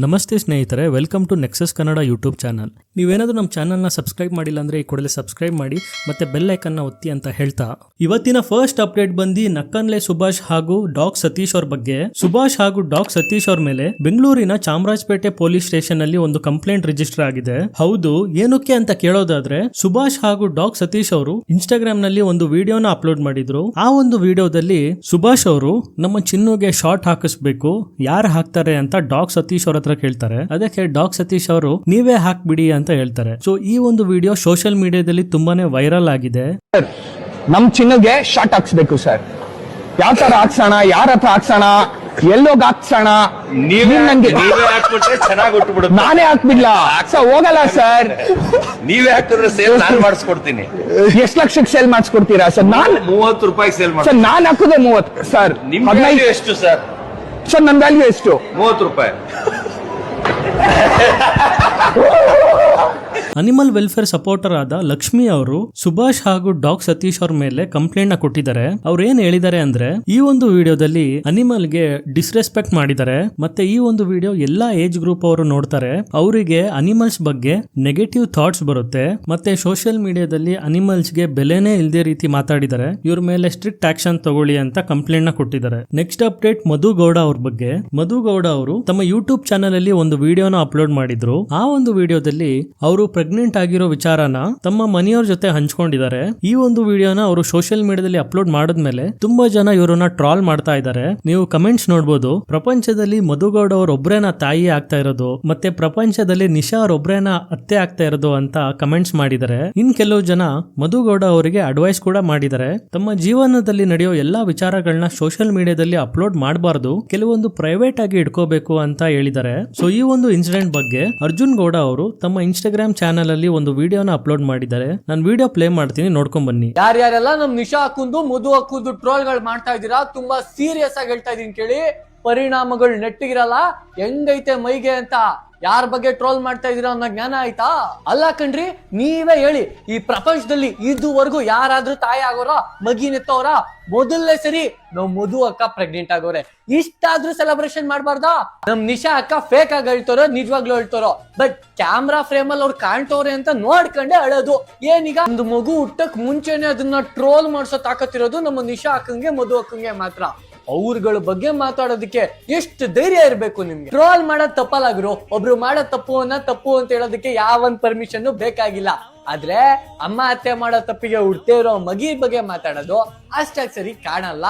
ನಮಸ್ತೆ ಸ್ನೇಹಿತರೆ, welcome to Nexus Kannada YouTube channel. ನೀವೇನಾದರೂ ನಮ್ಮ ಚಾನಲ್ನ ಸಬ್ಸ್ಕ್ರೈಬ್ ಮಾಡಿಲ್ಲ ಅಂದರೆ ಈ ಕೂಡಲೇ ಸಬ್ಸ್ಕ್ರೈಬ್ ಮಾಡಿ ಮತ್ತೆ ಬೆಲ್ ಐಕನ್ನ ಒತ್ತಿ ಅಂತ ಹೇಳ್ತಾ ಇವತ್ತಿನ ಫಸ್ಟ್ ಅಪ್ಡೇಟ್ ಬಂದು ನಕ್ಕನ್ಲೆ ಸುಭಾಷ್ ಹಾಗೂ ಡಾಗ್ ಸತೀಶ್ ಅವ್ರ ಬಗ್ಗೆ. ಸುಭಾಷ್ ಹಾಗೂ ಡಾಗ್ ಸತೀಶ್ ಅವ್ರ ಮೇಲೆ ಬೆಂಗಳೂರಿನ ಚಾಮರಾಜಪೇಟೆ ಪೊಲೀಸ್ ಸ್ಟೇಷನ್ ಅಲ್ಲಿ ಒಂದು ಕಂಪ್ಲೇಂಟ್ ರಿಜಿಸ್ಟರ್ ಆಗಿದೆ. ಹೌದು, ಏನಕ್ಕೆ ಅಂತ ಕೇಳೋದಾದ್ರೆ, ಸುಭಾಷ್ ಹಾಗೂ ಡಾಗ್ ಸತೀಶ್ ಅವರು ಇನ್ಸ್ಟಾಗ್ರಾಮ್ ನಲ್ಲಿ ಒಂದು ವಿಡಿಯೋನ ಅಪ್ಲೋಡ್ ಮಾಡಿದ್ರು. ಆ ಒಂದು ವಿಡಿಯೋದಲ್ಲಿ ಸುಭಾಷ್ ಅವರು ನಮ್ಮ ಚಿನ್ನುಗೆ ಶಾರ್ಟ್ ಹಾಕಿಸ್ಬೇಕು, ಯಾರು ಹಾಕ್ತಾರೆ ಅಂತ ಡಾಗ್ ಸತೀಶ್ ಅವ್ರ ಹತ್ರ ಕೇಳ್ತಾರೆ. ಅದಕ್ಕೆ ಡಾಗ್ ಸತೀಶ್ ಅವರು ನೀವೇ ಹಾಕ್ಬಿಡಿ ಅಂತ ಹೇಳ್ತಾರೆ. ಸೊ ಈ ಒಂದು ವಿಡಿಯೋ ಸೋಷಿಯಲ್ ಮೀಡಿಯಾದಲ್ಲಿ ತುಂಬಾನೇ ವೈರಲ್ ಆಗಿದೆ. ನಮ್ ಚಿನ್ನಗೆ ಶಾರ್ಟ್ ಹಾಕ್ಸ್ಬೇಕು ಸರ್. ಯಾವ ತರ ಹಾಕ್ಸೋಣ, ಯಾರ ಹತ್ರ ಹಾಕ್ಸೋಣ, ಎಲ್ಲೋಗ ಹಾಕ್ಸೋಣ, ನೀವೇ ಹಾಕ್ಬಿಟ್ರೆ ಚೆನ್ನಾಗಿ ಉಟ್ಬಿಡುತ್ತೆ. ನಾನೇ ಹಾಕ್ಬಿಡ್ಲಾ ಸರ್? ಹೋಗಲ್ಲ ಸರ್. ನೀವೇ ಹಾಕಿದ್ರೆ ಸೇಲ್ ನಾನು ಮಾಡಿಸ್ಕೊಡ್ತೀನಿ. ಎಷ್ಟ್ ಲಕ್ಷಕ್ಕೆ ಸೇಲ್ ಮಾಡಿಸ್ಕೊಡ್ತೀರಾ ಸರ್? ನಾನ್ 30 ರೂಪಾಯಿಗೆ ಸೇಲ್ ಮಾಡಿ ಸರ್. ನಾನ್ ಹಾಕಿದ್ರೆ 30 ಸರ್. ನಿಮ್ ವ್ಯಾಲ್ಯೂ ಎಷ್ಟು ಸರ್? ಸರ್ ನನ್ ವ್ಯಾಲ್ಯೂ ಎಷ್ಟು? 30 ರೂಪಾಯಿ. ಅನಿಮಲ್ ವೆಲ್ಫೇರ್ ಸಪೋರ್ಟರ್ ಆದ ಲಕ್ಷ್ಮಿ ಅವರು ಸುಭಾಷ್ ಹಾಗೂ ಡಾಗ್ ಸತೀಶ್ ಅವ್ರ ಮೇಲೆ ಕಂಪ್ಲೇಂಟ್ ನ ಕೊಟ್ಟಿದ್ದಾರೆ. ಅವ್ರು ಏನ್ ಹೇಳಿದ್ದಾರೆ ಅಂದ್ರೆ, ಈ ಒಂದು ವಿಡಿಯೋದಲ್ಲಿ ಅನಿಮಲ್ ಗೆ ಡಿಸ್ರೆಸ್ಪೆಕ್ಟ್ ಮಾಡಿದ್ದಾರೆ. ಮತ್ತೆ ಈ ಒಂದು ವಿಡಿಯೋ ಎಲ್ಲಾ ಏಜ್ ಗ್ರೂಪ್ ಅವರು ನೋಡ್ತಾರೆ. ಅವರಿಗೆ ಅನಿಮಲ್ಸ್ ಬಗ್ಗೆ ನೆಗೆಟಿವ್ ಥಾಟ್ಸ್ ಬರುತ್ತೆ. ಮತ್ತೆ ಸೋಷಿಯಲ್ ಮೀಡಿಯಾದಲ್ಲಿ ಅನಿಮಲ್ಸ್ ಗೆ ಬೆಲೆನೇ ಇಲ್ಲದೆ ರೀತಿ ಮಾತಾಡಿದ್ದಾರೆ. ಇವ್ರ ಮೇಲೆ ಸ್ಟ್ರಿಕ್ಟ್ ಆಕ್ಷನ್ ತಗೊಳ್ಳಿ ಅಂತ ಕಂಪ್ಲೇಂಟ್ ನ ಕೊಟ್ಟಿದ್ದಾರೆ. ನೆಕ್ಸ್ಟ್ ಅಪ್ಡೇಟ್ ಮಧು ಗೌಡ ಅವ್ರ ಬಗ್ಗೆ. ಮಧು ಗೌಡ ಅವರು ತಮ್ಮ ಯೂಟ್ಯೂಬ್ ಚಾನಲ್ ಅಲ್ಲಿ ಒಂದು ವಿಡಿಯೋನ ಅಪ್ಲೋಡ್ ಮಾಡಿದ್ರು. ಆ ಒಂದು ವಿಡಿಯೋದಲ್ಲಿ ಅವರು ಪ್ರೆಗ್ನೆಂಟ್ ಆಗಿರೋ ವಿಚಾರನ ತಮ್ಮ ಮನೆಯವ್ರ ಜೊತೆ ಹಂಚ್ಕೊಂಡಿದ್ದಾರೆ. ಈ ಒಂದು ವಿಡಿಯೋನ ಅವರು ಸೋಷಿಯಲ್ ಮೀಡಿಯಾದಲ್ಲಿ ಅಪ್ಲೋಡ್ ಮಾಡಿದ್ಮೇಲೆ ತುಂಬಾ ಜನ ಇವರನ್ನ ಟ್ರಾಲ್ ಮಾಡ್ತಾ ಇದ್ದಾರೆ. ನೀವು ಕಮೆಂಟ್ಸ್ ನೋಡಬಹುದು. ಪ್ರಪಂಚದಲ್ಲಿ ಮಧುಗೌಡ ಅವರೊಬ್ರೇನ ತಾಯಿ ಆಗ್ತಾ ಇರೋದು, ಮತ್ತೆ ಪ್ರಪಂಚದಲ್ಲಿ ನಿಶಾ ಅವರೊಬ್ರೇನ ಅತ್ತೆ ಆಗ್ತಾ ಇರೋದು ಅಂತ ಕಮೆಂಟ್ಸ್ ಮಾಡಿದ್ದಾರೆ. ಇನ್ ಕೆಲವು ಜನ ಮಧುಗೌಡ ಅವರಿಗೆ ಅಡ್ವೈಸ್ ಕೂಡ ಮಾಡಿದ್ದಾರೆ. ತಮ್ಮ ಜೀವನದಲ್ಲಿ ನಡೆಯೋ ಎಲ್ಲಾ ವಿಚಾರಗಳನ್ನ ಸೋಷಿಯಲ್ ಮೀಡಿಯಾದಲ್ಲಿ ಅಪ್ಲೋಡ್ ಮಾಡಬಾರ್ದು, ಕೆಲವೊಂದು ಪ್ರೈವೇಟ್ ಆಗಿ ಇಟ್ಕೋಬೇಕು ಅಂತ ಹೇಳಿದ್ದಾರೆ. ಸೊ ಈ ಒಂದು ಇನ್ಸಿಡೆಂಟ್ ಬಗ್ಗೆ ಅರ್ಜುನ್ ಗೌಡ ಅವರು ತಮ್ಮ ಇನ್ಸ್ಟಾಗ್ರಾಮ್ ಚಾನಲ್ ಅಲ್ಲಿ ಒಂದು ವಿಡಿಯೋನ ಅಪ್ಲೋಡ್ ಮಾಡಿದ್ದಾರೆ. ನಾನು ವಿಡಿಯೋ ಪ್ಲೇ ಮಾಡ್ತೀನಿ, ನೋಡ್ಕೊಂಡ್ ಬನ್ನಿ. ಯಾರ್ಯಾರೆಲ್ಲ ನಮ್ ನಿಶಾ ಹಾಕುಂದು ಮಧು ಹಾಕುಂದು ಟ್ರೋಲ್ ಗಳು ಮಾಡ್ತಾ ಇದೀರಾ, ತುಂಬಾ ಸೀರಿಯಸ್ ಆಗಿ ಹೇಳ್ತಾ ಇದೀನಿ ಕೇಳಿ. ಪರಿಣಾಮಗಳು ನೆಟ್ಟಿಗಿರಲ್ಲ, ಹೆಂಗೈತೆ ಮೈಗೆ ಅಂತ ಯಾರ ಬಗ್ಗೆ ಟ್ರೋಲ್ ಮಾಡ್ತಾ ಇದೀರಾ ಅನ್ನೋ ಜ್ಞಾನ ಆಯ್ತಾ? ಅಲ್ಲ ಕಣ್ರಿ, ನೀವೇ ಹೇಳಿ, ಈ ಪ್ರಪಂಚದಲ್ಲಿ ಇದುವರೆಗೂ ಯಾರಾದ್ರೂ ತಾಯಿ ಆಗೋರ, ಮಗಿನೆತ್ತವ್ರ? ಮೊದಲನೇ ಸರಿ ನಾವ್ ಮಧು ಅಕ್ಕ ಪ್ರೆಗ್ನೆಂಟ್ ಆಗೋರೆ. ಇಷ್ಟಾದ್ರೂ ಸೆಲೆಬ್ರೇಷನ್ ಮಾಡ್ಬಾರ್ದಾ? ನಮ್ ನಿಶಾ ಅಕ್ಕ ಫೇಕ್ ಆಗಿ ಹೇಳ್ತಾರೋ ನಿಜವಾಗ್ಲೂ ಹೇಳ್ತಾರೋ, ಬಟ್ ಕ್ಯಾಮ್ರಾ ಫ್ರೇಮ್ ಅಲ್ಲಿ ಅವ್ರು ಕಾಣ್ತವ್ರೆ ಅಂತ ನೋಡ್ಕೊಂಡೆ ಅಳೋದು. ಏನೀಗ ಒಂದು ಮಗು ಹುಟ್ಟಕ್ ಮುಂಚೆನೆ ಅದನ್ನ ಟ್ರೋಲ್ ಮಾಡ್ಸೋ ತಾಕತ್ತಿರೋದು ನಮ್ಮ ನಿಶಾ ಅಕ್ಕಂಗೆ, ಮಧು ಅಕ್ಕಂಗೆ ಮಾತ್ರ. ಅವ್ರಗಳ ಬಗ್ಗೆ ಮಾತಾಡೋದಕ್ಕೆ ಎಷ್ಟು ಧೈರ್ಯ ಇರ್ಬೇಕು ನಿಮ್ಗೆ? ಟ್ರೋಲ್ ಮಾಡೋದ್ ತಪ್ಪಲಾಗ್ರು, ಒಬ್ರು ಮಾಡೋ ತಪ್ಪು ಅಂತ ಹೇಳೋದಕ್ಕೆ ಯಾವಂದ್ ಪರ್ಮಿಷನ್ ಬೇಕಾಗಿಲ್ಲ. ಆದ್ರೆ ಅಮ್ಮ ಅತ್ತೆ ಮಾಡೋ ತಪ್ಪಿಗೆ ಹುಡ್ತೇ ಇರೋ ಮಗಿ ಬಗ್ಗೆ ಮಾತಾಡೋದು ಅಷ್ಟಾಗಿ ಸರಿ ಕಾಣಲ್ಲ.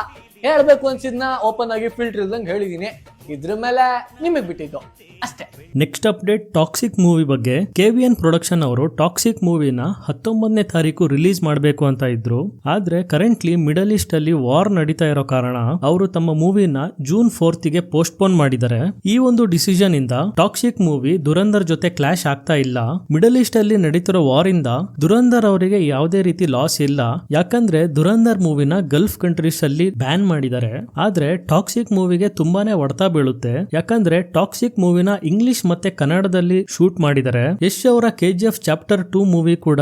ಹೇಳ್ಬೇಕು ಅನ್ಸಿದ್ನ ಓಪನ್ ಆಗಿ ಫಿಲ್ಟರ್ ಇಲ್ದಂಗೆ ಹೇಳಿದೀನಿ. ಇದ್ರ ಮೇಲೆ ನಿಮಗ್ ಬಿಟ್ಟಿದ್ದು ಅಷ್ಟೇ. ನೆಕ್ಸ್ಟ್ ಅಪ್ಡೇಟ್ ಟಾಕ್ಸಿಕ್ ಮೂವಿ ಬಗ್ಗೆ. KVN ಪ್ರೊಡಕ್ಷನ್ ಅವರು ಟಾಕ್ಸಿಕ್ ಮೂವಿನ 19ನೇ ತಾರೀಕು ರಿಲೀಸ್ ಮಾಡಬೇಕು ಅಂತ ಇದ್ರು. ಆದ್ರೆ ಕರೆಂಟ್ಲಿ ಮಿಡಲ್ ಈಸ್ಟ್ ಅಲ್ಲಿ ವಾರ್ ನಡೀತಾ ಇರೋ ಕಾರಣ ಅವರು ತಮ್ಮ ಮೂವಿನ ಜೂನ್ 4 ಗೆ ಪೋಸ್ಟ್ಪೋನ್ ಮಾಡಿದ್ದಾರೆ. ಈ ಒಂದು ಡಿಸಿಷನ್ ಇಂದ ಟಾಕ್ಸಿಕ್ ಮೂವಿ ದುರಂದರ್ ಜೊತೆ ಕ್ಲಾಶ್ ಆಗ್ತಾ ಇಲ್ಲ. ಮಿಡಲ್ ಈಸ್ಟ್ ಅಲ್ಲಿ ನಡೀತಿರೋ ವಾರ್ ಇಂದ ದುರಂದರ್ ಅವರಿಗೆ ಯಾವುದೇ ರೀತಿ ಲಾಸ್ ಇಲ್ಲ, ಯಾಕಂದ್ರೆ ದುರಂದರ್ ಮೂವಿನ ಗಲ್ಫ್ ಕಂಟ್ರೀಸ್ ಅಲ್ಲಿ ಬ್ಯಾನ್ ಮಾಡಿದ್ದಾರೆ. ಆದ್ರೆ ಟಾಕ್ಸಿಕ್ ಮೂವಿಗೆ ತುಂಬಾನೇ ಹೊಡೆತ ಬೀಳುತ್ತೆ, ಯಾಕಂದ್ರೆ ಟಾಕ್ಸಿಕ್ ಮೂವಿನ ಇಂಗ್ಲಿಷ್ ಮತ್ತೆ ಕನ್ನಡದಲ್ಲಿ ಶೂಟ್ ಮಾಡಿದ್ದಾರೆ. ಯಶ್ ಅವರ KGF ಚಾಪ್ಟರ್ 2 ಮೂವಿ ಕೂಡ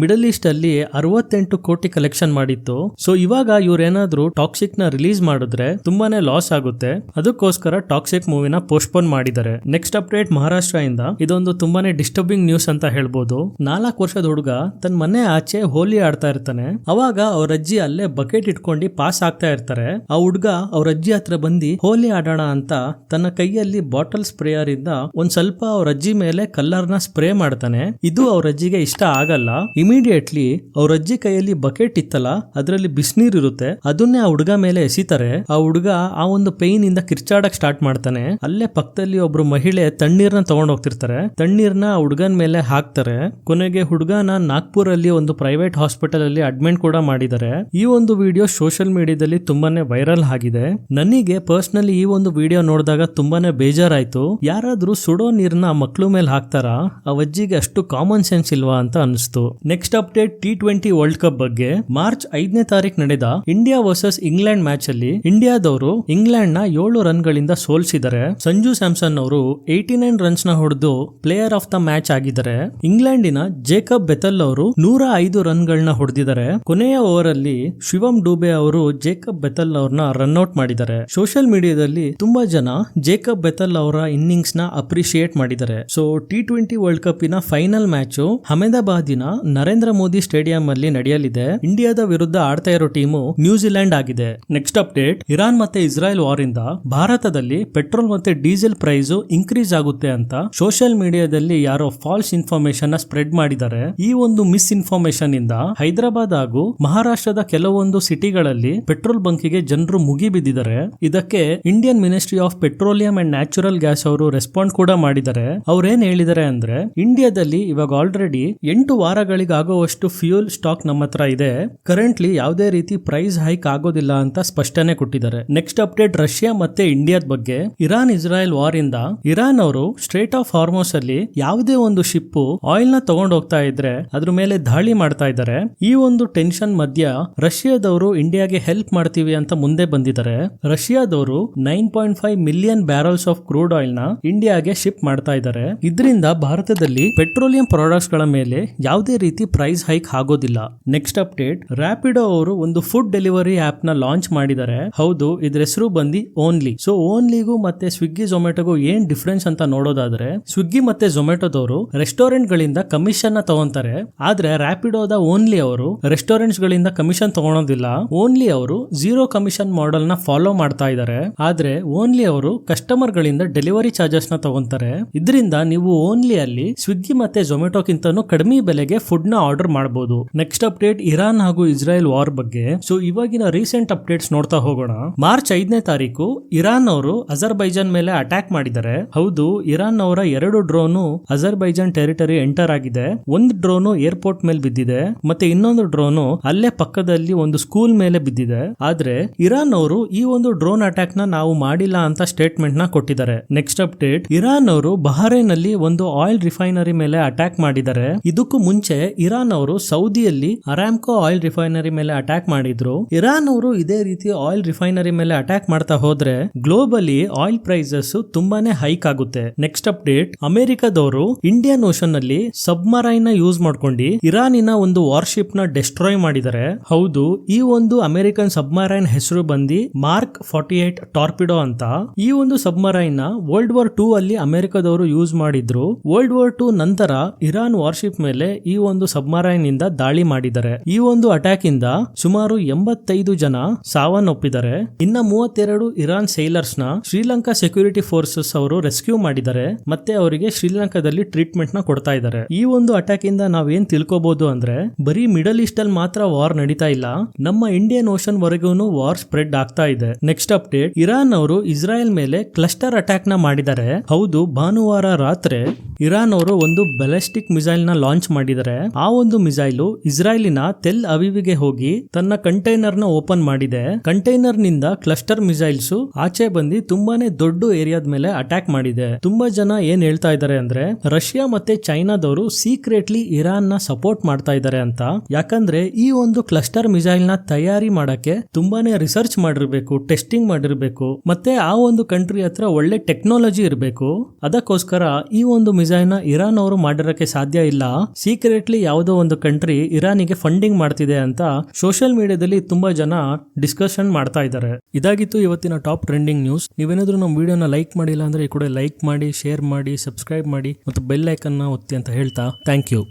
ಮಿಡಲ್ ಈಸ್ಟ್ ಅಲ್ಲಿ 68 ಕೋಟಿ ಕಲೆಕ್ಷನ್ ಮಾಡಿತ್ತು. ಸೊ ಇವಾಗ ಇವ್ರೇನಾದ್ರೂ ಟಾಕ್ಸಿಕ್ ನ ರಿಲೀಸ್ ಮಾಡಿದ್ರೆ ತುಂಬಾನೇ ಲಾಸ್ ಆಗುತ್ತೆ. ಅದಕ್ಕೋಸ್ಕರ ಟಾಕ್ಸಿಕ್ ಮೂವಿನ ಪೋಸ್ಟ್ಪೋನ್ ಮಾಡಿದ್ದಾರೆ. ನೆಕ್ಸ್ಟ್ ಅಪ್ಡೇಟ್ ಮಹಾರಾಷ್ಟ್ರ ಇಂದ. ಇದೊಂದು ತುಂಬಾನೇ ಡಿಸ್ಟರ್ಬಿಂಗ್ ನ್ಯೂಸ್ ಅಂತ ಹೇಳ್ಬೋದು. 4 ವರ್ಷದ ಹುಡುಗ ತನ್ನ ಮನೆ ಆಚೆ ಹೋಲಿ ಆಡ್ತಾ ಇರ್ತಾನೆ. ಅವಾಗ ಅವ್ರ ಅಜ್ಜಿ ಅಲ್ಲೇ ಬಕೆಟ್ ಇಟ್ಕೊಂಡು ಪಾಸ್ ಆಗ್ತಾ ಇರ್ತಾರೆ. ಆ ಹುಡುಗ ಅವ್ರ ಅಜ್ಜಿ ಹತ್ರ ಬಂದು ಹೋಲಿ ಆಡೋಣ ಅಂತ ತನ್ನ ಕೈಯಲ್ಲಿ ಬಾಟಲ್ ಸ್ಪ್ರೇಯರ್ ಇಂದ ಒಂದ್ ಸ್ವಲ್ಪ ಅವ್ರ ಅಜ್ಜಿ ಮೇಲೆ ಕಲರ್ ನ ಸ್ಪ್ರೇ ಮಾಡ್ತಾನೆ. ಇದು ಅವ್ರ ಅಜ್ಜಿಗೆ ಇಷ್ಟ ಆಗಲ್ಲ. ಇಮಿಡಿಯೇಟ್ಲಿ ಅವ್ರ ಅಜ್ಜಿ ಕೈಯಲ್ಲಿ ಬಕೆಟ್ ಇತ್ತಲ್ಲ, ಅದರಲ್ಲಿ ಬಿಸಿನೀರ್ ಇರುತ್ತೆ, ಅದನ್ನೇ ಆ ಹುಡುಗ ಮೇಲೆ ಎಸಿತಾರೆ. ಆ ಹುಡುಗ ಆ ಒಂದು ಪೈನ್ ಇಂದ ಕಿರ್ಚಾಡಕ್ ಸ್ಟಾರ್ಟ್ ಮಾಡ್ತಾನೆ. ಅಲ್ಲೇ ಪಕ್ಕದಲ್ಲಿ ಒಬ್ರು ಮಹಿಳೆ ತಣ್ಣೀರ್ನ ತಗೊಂಡ್ ಹೋಗ್ತಿರ್ತಾರೆ. ತಣ್ಣೀರ್ನ ಆ ಹುಡುಗನ್ ಮೇಲೆ ಹಾಕ್ತಾರೆ. ಕೊನೆಗೆ ಹುಡುಗನ ನಾಗ್ಪುರ್ ಅಲ್ಲಿ ಒಂದು ಪ್ರೈವೇಟ್ ಹಾಸ್ಪಿಟಲ್ ಅಲ್ಲಿ ಅಡ್ಮಿಟ್ ಕೂಡ ಮಾಡಿದ್ದಾರೆ. ಈ ಒಂದು ವಿಡಿಯೋ ಸೋಷಿಯಲ್ ಮೀಡಿಯಾದಲ್ಲಿ ತುಂಬಾನೇ ವೈರಲ್ ಆಗಿದೆ. ನನಗೆ ಪರ್ಸನಲಿ ಈ ಒಂದು ವಿಡಿಯೋ ನೋಡಿದಾಗ ತುಂಬಾನೇ ಬೇಜಾರಾಯ್ತು. ಯಾರಾದ್ರೂ ಸುಡೋ ನೀರ್ನ ಮಕ್ಳು ಮೇಲೆ ಹಾಕ್ತಾರಾ? ಆ ಅಜ್ಜಿಗೆ ಅಷ್ಟು ಕಾಮನ್ ಸೆನ್ಸ್ ಇಲ್ವಾ ಅಂತ ಅನಿಸ್ತು. Next update T20 world cup ಬಗ್ಗೆ. ಮಾರ್ಚ್ 5ನೇ ತಾರೀಕು ನಡೆದ ಇಂಡಿಯಾ ವರ್ಸಸ್ ಇಂಗ್ಲೆಂಡ್ ಮ್ಯಾಚ್ ಅಲ್ಲಿ ಇಂಡಿಯಾದವರು ಇಂಗ್ಲೆಂಡ್ ನ 7 ರನ್ ಗಳಿಂದ ಸೋಲಿಸಿದ್ದಾರೆ. ಸಂಜು ಸ್ಯಾಮ್ಸನ್ ಅವರು 89 ರನ್ಸ್ ನ ಹೊಡೆದು ಪ್ಲೇಯರ್ ಆಫ್ ದ ಮ್ಯಾಚ್ ಆಗಿದ್ದಾರೆ. ಇಂಗ್ಲೆಂಡಿನ ಜೇಕಬ್ ಬೆಥೆಲ್ ಅವರು 105 ರನ್ ಗಳನ್ನ ಹೊಡೆದಿದ್ದಾರೆ. ಕೊನೆಯ ಓವರ್ ಅಲ್ಲಿ ಶಿವಮ್ ಡೂಬೆ ಅವರು ಜೇಕಬ್ ಬೆಥೆಲ್ ಅವ್ರನ್ನ ರನ್ ಔಟ್ ಮಾಡಿದ್ದಾರೆ. ಸೋಷಿಯಲ್ ಮೀಡಿಯಾದಲ್ಲಿ ತುಂಬಾ ಜನ ಜೇಕಬ್ ಬೆಥಲ್ ಅವರ ಇನ್ನಿಂಗ್ಸ್ ನ ಅಪ್ರಿಶಿಯೇಟ್ ಮಾಡಿದ್ದಾರೆ. ಸೊ T20 ವರ್ಲ್ಡ್ ಕಪ್ ನ ಫೈನಲ್ ಮ್ಯಾಚ್ ಅಹಮದಾಬಾದಿನ ನರೇಂದ್ರ ಮೋದಿ ಸ್ಟೇಡಿಯಂ ಅಲ್ಲಿ ನಡೆಯಲಿದೆ. ಇಂಡಿಯಾದ ವಿರುದ್ಧ ಆಡ್ತಾ ಇರೋ ಟೀಮು ನ್ಯೂಜಿಲೆಂಡ್ ಆಗಿದೆ. ನೆಕ್ಸ್ಟ್ ಅಪ್ಡೇಟ್, ಇರಾನ್ ಮತ್ತೆ ಇಸ್ರಾಯೆಲ್ ವಾರ್ ಇಂದ ಭಾರತದಲ್ಲಿ ಪೆಟ್ರೋಲ್ ಮತ್ತೆ ಡೀಸೆಲ್ ಪ್ರೈಸ್ ಇನ್ಕ್ರೀಸ್ ಆಗುತ್ತೆ ಅಂತ ಸೋಷಿಯಲ್ ಮೀಡಿಯಾದಲ್ಲಿ ಯಾರೋ ಫಾಲ್ಸ್ ಇನ್ಫಾರ್ಮೇಶನ್ ನ ಸ್ಪ್ರೆಡ್ ಮಾಡಿದ್ದಾರೆ. ಈ ಒಂದು ಮಿಸ್ ಇನ್ಫಾರ್ಮೇಶನ್ ಇಂದ ಹೈದರಾಬಾದ್ ಹಾಗೂ ಮಹಾರಾಷ್ಟ್ರದ ಕೆಲವೊಂದು ಸಿಟಿಗಳಲ್ಲಿ ಪೆಟ್ರೋಲ್ ಬಂಕಿಗೆ ಜನರು ಮುಗಿ ಬಿದ್ದಿದ್ದಾರೆ. ಇದಕ್ಕೆ Indian ministry of petroleum and natural gas ಅವರು ರೆಸ್ಪಾಂಡ್ ಕೂಡ ಮಾಡಿದ್ದಾರೆ. ಅವ್ರೇನ್ ಹೇಳಿದ್ದಾರೆ ಅಂದ್ರೆ, ಇಂಡಿಯಾದಲ್ಲಿ ಇವಾಗ ಆಲ್ರೆಡಿ 8 ವಾರಗಳಿಗಾಗುವಷ್ಟು ಫ್ಯೂಲ್ ಸ್ಟಾಕ್ ನಮ್ಮ ಹತ್ರ ಇದೆ. ಕರೆಂಟ್ಲಿ ಯಾವುದೇ ರೀತಿ ಪ್ರೈಸ್ ಹೈಕ್ ಆಗೋದಿಲ್ಲ ಅಂತ ಸ್ಪಷ್ಟನೆ ಕೊಟ್ಟಿದ್ದಾರೆ. ನೆಕ್ಸ್ಟ್ ಅಪ್ಡೇಟ್, ರಷ್ಯಾ ಮತ್ತೆ ಇಂಡಿಯಾದ ಬಗ್ಗೆ. ಇರಾನ್ ಇಸ್ರಾಯೆಲ್ ವಾರ್ ಇಂದ ಇರಾನ್ ಅವರು ಸ್ಟ್ರೇಟ್ ಆಫ್ ಹಾರ್ಮೋಸ್ ಅಲ್ಲಿ ಯಾವುದೇ ಒಂದು ಶಿಪ್ ಆಯಿಲ್ ನ ತಗೊಂಡು ಹೋಗ್ತಾ ಇದ್ರೆ ಅದ್ರ ಮೇಲೆ ದಾಳಿ ಮಾಡ್ತಾ ಇದ್ದಾರೆ. ಈ ಒಂದು ಟೆನ್ಷನ್ ಮಧ್ಯ ರಷ್ಯಾದವರು ಇಂಡಿಯಾಗೆ ಹೆಲ್ಪ್ ಮಾಡ್ತೀವಿ ಅಂತ ಮುಂದೆ ಬಂದಿದ್ದಾರೆ. ರಷ್ಯಾದವರು 9.5 million barrels of crude oil ನ ಇಂಡಿಯಾಗೆ ಶಿಪ್ ಮಾಡ್ತಾ ಇದ್ದಾರೆ. ಇದರಿಂದ ಭಾರತದಲ್ಲಿ ಪೆಟ್ರೋಲಿಯಂ ಪ್ರಾಡಕ್ಟ್ಸ್ ಗಳ ಮೇಲೆ ಯಾವುದೇ ರೀತಿ ಪ್ರೈಸ್ ಹೈಕ್ ಆಗೋದಿಲ್ಲ. ನೆಕ್ಸ್ಟ್ ಅಪ್ಡೇಟ್, ರ್ಯಾಪಿಡೋ ಅವರು ಒಂದು ಫುಡ್ ಡೆಲಿವರಿ ಆಪ್ ನ ಲಾಂಚ್ ಮಾಡಿದ್ದಾರೆ. ಹೌದು, ಇದ್ರ ಹೆಸರು ಬಂದು ಓನ್ಲಿ. ಸೊ ಓನ್ಲಿಗೂ ಮತ್ತೆ ಸ್ವಿಗ್ಗಿ ಝೊಮ್ಯಾಟೋಗೂ ಏನ್ ಡಿಫ್ರೆನ್ಸ್ ಅಂತ ನೋಡೋದಾದ್ರೆ, ಸ್ವಿಗ್ಗಿ ಮತ್ತೆ ಝೊಮ್ಯಾಟೋದವರು ರೆಸ್ಟೋರೆಂಟ್ ಗಳಿಂದ ಕಮಿಷನ್ ನ ತಗೊಂತಾರೆ. ಆದ್ರೆ ರ್ಯಾಪಿಡೋದ ಓನ್ಲಿ ಅವರು ರೆಸ್ಟೋರೆಂಟ್ಸ್ ಗಳಿಂದ ಕಮಿಷನ್ ತಗೊಳೋದಿಲ್ಲ. ಓನ್ಲಿ ಅವರು ಝೀರೋ ಕಮಿಷನ್ ಮಾಡೆಲ್ ನ ಫಾಲೋ ಮಾಡ್ತಾ ಇದ್ದಾರೆ. ಆದ್ರೆ ಓನ್ಲಿ ಅವರು ಕಸ್ಟಮರ್ ಗಳಿಂದ ಡೆಲಿವರಿ ಚಾರ್ಜಸ್ ನ ತಗೊಂತಾರೆ. ಇದರಿಂದ ನೀವು ಓನ್ಲಿ ಅಲ್ಲಿ ಸ್ವಿಗ್ಗಿ ಮತ್ತೆ ಝೊಮ್ಯಾಟೋಕ್ಕಿಂತನೂ ಕಡಿಮೆ ಬೆಲೆಗೆ ಫುಡ್ ನ ಆರ್ಡರ್ ಮಾಡಬಹುದು. ನೆಕ್ಸ್ಟ್ ಅಪ್ಡೇಟ್, ಇರಾನ್ ಹಾಗೂ ಇಸ್ರಾಯೆಲ್ ವಾರ್ ಬಗ್ಗೆ. ಸೊ ಇವಾಗಿನ ರೀಸೆಂಟ್ ಅಪ್ಡೇಟ್ಸ್ ನೋಡ್ತಾ ಹೋಗೋಣ. ಮಾರ್ಚ್ 5ನೇ ತಾರೀಕು ಇರಾನ್ ಅವರು ಅಜರ್ಬೈಜಾನ್ ಮೇಲೆ ಅಟ್ಯಾಕ್ ಮಾಡಿದ್ದಾರೆ. ಹೌದು, ಇರಾನ್ ಅವರ 2 ಡ್ರೋನು ಅಜರ್ಬೈಜಾನ್ ಟೆರಿಟರಿ ಎಂಟರ್ ಆಗಿದೆ. ಒಂದು ಡ್ರೋನು ಏರ್ಪೋರ್ಟ್ ಮೇಲೆ ಬಿದ್ದಿದೆ, ಮತ್ತೆ ಇನ್ನೊಂದು ಡ್ರೋನು ಅಲ್ಲೇ ಪಕ್ಕದಲ್ಲಿ ಒಂದು ಸ್ಕೂಲ್ ಮೇಲೆ ಬಿದ್ದಿದೆ. ಆದ್ರೆ ಇರಾನ್ ಅವರು ಈ ಒಂದು ಡ್ರೋನ್ ಅಟ್ಯಾಕ್ ನ ನಾವು ಮಾಡಿಲ್ಲ ಅಂತ ಸ್ಟೇಟ್ಮೆಂಟ್ ನ ಕೊಟ್ಟಿದ್ದಾರೆ. ನೆಕ್ಸ್ಟ್ ಅಪ್ಡೇಟ್, ಇರಾನ್ ಅವರು ಬಹರೇನ್ ಅಲ್ಲಿ ಒಂದು ಆಯಿಲ್ ರಿಫೈನರಿ ಮೇಲೆ ಅಟ್ಯಾಕ್ ಮಾಡಿದ್ದಾರೆ. ಇದಕ್ಕೂ ಮುಂಚೆ ಇರಾನ್ ಅವರು ಸೌದಿಯಲ್ಲಿ ಅರಾಮ್ಕೋ ಆಯಿಲ್ ರಿಫೈನರಿ ಮೇಲೆ ಅಟ್ಯಾಕ್ ಮಾಡಿದ್ರು. ಇರಾನ್ ಅವರು ಇದೇ ರೀತಿ ಆಯಿಲ್ ರಿಫೈನರಿ ಮೇಲೆ ಅಟ್ಯಾಕ್ ಮಾಡ್ತಾ ಹೋದ್ರೆ ಗ್ಲೋಬಲಿ ಆಯಿಲ್ ಪ್ರೈಸಸ್ ತುಂಬಾನೇ ಹೈಕ್ ಆಗುತ್ತೆ. ನೆಕ್ಸ್ಟ್ ಅಪ್ಡೇಟ್, ಅಮೆರಿಕದವರು ಇಂಡಿಯನ್ ಓಷನ್ ಅಲ್ಲಿ ಸಬ್ಮರೈನ್ ನ ಯೂಸ್ ಮಾಡ್ಕೊಂಡು ಇರಾನಿನ ಒಂದು ವಾರ್ಶಿಪ್ ನ ಡೆಸ್ಟ್ರಾಯ್ ಮಾಡಿದ್ದಾರೆ. ಹೌದು, ಈ ಒಂದು ಅಮೆರಿಕನ್ ಸಬ್ಮರೈನ್ ಹೆಸರು ಬಂದು ಮಾರ್ಕ್ 48 ಟಾರ್ಪಿಡೋ ಅಂತ. ಈ ಒಂದು ಸಬ್ಮರೈನ್ ನ ವರ್ಲ್ಡ್ ವಾರ್ 2 ಅಲ್ಲಿ ಅಮೆರಿಕದವರು ಯೂಸ್ ಮಾಡಿದ್ರು. ವರ್ಲ್ಡ್ ವಾರ್ 2 ನಂತರ ಇರಾನ್ ವಾರ್ಶಿಪ್ ಮೇಲೆ ಈ ಒಂದು ಸಬ್ಮರೈನ್ ಇಂದ ದಾಳಿ ಮಾಡಿದ್ದಾರೆ. ಈ ಒಂದು ಅಟ್ಯಾಕ್ ಇಂದ ಸುಮಾರು 85 ಜನ ಸಾವನ್ನಪ್ಪಿದ್ದಾರೆ. ಇನ್ನ 32 ಇರಾನ್ ಸೈಲರ್ಸ್ ನ ಶ್ರೀಲಂಕಾ ಸೆಕ್ಯೂರಿಟಿ ಫೋರ್ಸಸ್ ಅವರು ರೆಸ್ಕ್ಯೂ ಮಾಡಿದ್ದಾರೆ. ಮತ್ತೆ ಅವರಿಗೆ ಶ್ರೀಲಂಕಾದಲ್ಲಿ ಟ್ರೀಟ್ಮೆಂಟ್ ನ ಕೊಡ್ತಾ ಇದ್ದಾರೆ. ಈ ಒಂದು ಅಟ್ಯಾಕ್ ಇಂದ ನಾವೇನ್ ತಿಳ್ಕೋಬಹುದು ಅಂದ್ರೆ, ಬರೀ ಮಿಡಲ್ ಈಸ್ಟ್ ಅಲ್ಲಿ ಮಾತ್ರ ವಾರ್ ನಡೀತಾ ಇಲ್ಲ, ನಮ್ಮ ಇಂಡಿಯನ್ ಓಷನ್ ವರೆಗೂ ವಾರ್ ಸ್ಪ್ರೆಡ್ ಆಗ್ತಾ ಇದೆ. ನೆಕ್ಸ್ಟ್ ಅಪ್ಡೇಟ್, ಇರಾನ್ ಅವರು ಇಸ್ರಾಯೆಲ್ ಮೇಲೆ ಕ್ಲಸ್ಟರ್ ಅಟ್ಯಾಕ್ ನ ಮಾಡಿದ್ದಾರೆ. ಹೌದು, ಭಾನುವಾರ ರಾತ್ರಿ ಇರಾನ್ ಅವರು ಒಂದು ಬ್ಯಾಲಿಸ್ಟಿಕ್ ಮಿಸೈಲ್ ನ ಲಾಂಚ್ ಮಾಡಿದ್ದಾರೆ. ಆ ಒಂದು ಮಿಸೈಲ್ ಇಸ್ರಾಯೇಲಿನ ತೆಲ್ ಅವೀವಿಗೆ ಹೋಗಿ ತನ್ನ ಕಂಟೈನರ್ ನ ಓಪನ್ ಮಾಡಿದೆ. ಕಂಟೈನರ್ ನಿಂದ ಕ್ಲಸ್ಟರ್ ಮಿಸೈಲ್ಸ್ ಆಚೆ ಬಂದು ತುಂಬಾನೇ ದೊಡ್ಡ ಏರಿಯಾದ ಮೇಲೆ ಅಟ್ಯಾಕ್ ಮಾಡಿದೆ. ತುಂಬಾ ಜನ ಏನ್ ಹೇಳ್ತಾ ಇದ್ದಾರೆ ಅಂದ್ರೆ, ರಷ್ಯಾ ಮತ್ತೆ ಚೈನಾದವರು ಸೀಕ್ರೆಟ್ಲಿ ಇರಾನ್ ನ ಸಪೋರ್ಟ್ ಮಾಡ್ತಾ ಇದ್ದಾರೆ ಅಂತ. ಯಾಕಂದ್ರೆ ಈ ಒಂದು ಕ್ಲಸ್ಟರ್ ಮಿಸೈಲ್ ನ ತಯಾರಿ ಮಾಡಕ್ಕೆ ತುಂಬಾನೇ ರಿಸರ್ಚ್ ಮಾಡಿರ್ಬೇಕು, ಟೆಸ್ಟಿಂಗ್ ಮಾಡಿರ್ಬೇಕು, ಮತ್ತೆ ಆ ಒಂದು ಕಂಟ್ರಿ ಹತ್ರ ಒಳ್ಳೆ ಟೆಕ್ನಾಲಜಿ ಇರಬೇಕು. ಅದಕ್ಕೋಸ್ಕರ ಈ ಒಂದು ಮಿಸೈಲ್ ನ ಇರಾನ್ ಅವರು ಮಾಡಿರಕ್ಕೆ ಸಾಧ್ಯ ಇಲ್ಲ. ಸೀಕ್ರೆಟ್ಲಿ ಯಾವುದೋ ಒಂದು ಕಂಟ್ರಿ ಇರಾನಿಗೆ ಫಂಡಿಂಗ್ ಮಾಡ್ತಿದೆ ಅಂತ ಸೋಷಿಯಲ್ ಮೀಡಿಯಾದಲ್ಲಿ ತುಂಬಾ ಜನ ಡಿಸ್ಕಷನ್ ಮಾಡ್ತಾ ಇದ್ದಾರೆ. ಇದಾಗಿತ್ತು ಇವತ್ತಿನ ಟಾಪ್ ಟ್ರೆಂಡಿಂಗ್ ನ್ಯೂಸ್. ನೀವೇನಾದ್ರೂ ನಮ್ಮ ವಿಡಿಯೋನ ಲೈಕ್ ಮಾಡಿಲ್ಲ ಅಂದ್ರೆ ಈ ಕೂಡ ಲೈಕ್ ಮಾಡಿ, ಶೇರ್ ಮಾಡಿ, ಸಬ್ಸ್ಕ್ರೈಬ್ ಮಾಡಿ ಮತ್ತು ಬೆಲ್ ಐಕನ್ ನ ಒತ್ತಿ ಅಂತ ಹೇಳ್ತಾ ಥ್ಯಾಂಕ್ ಯು.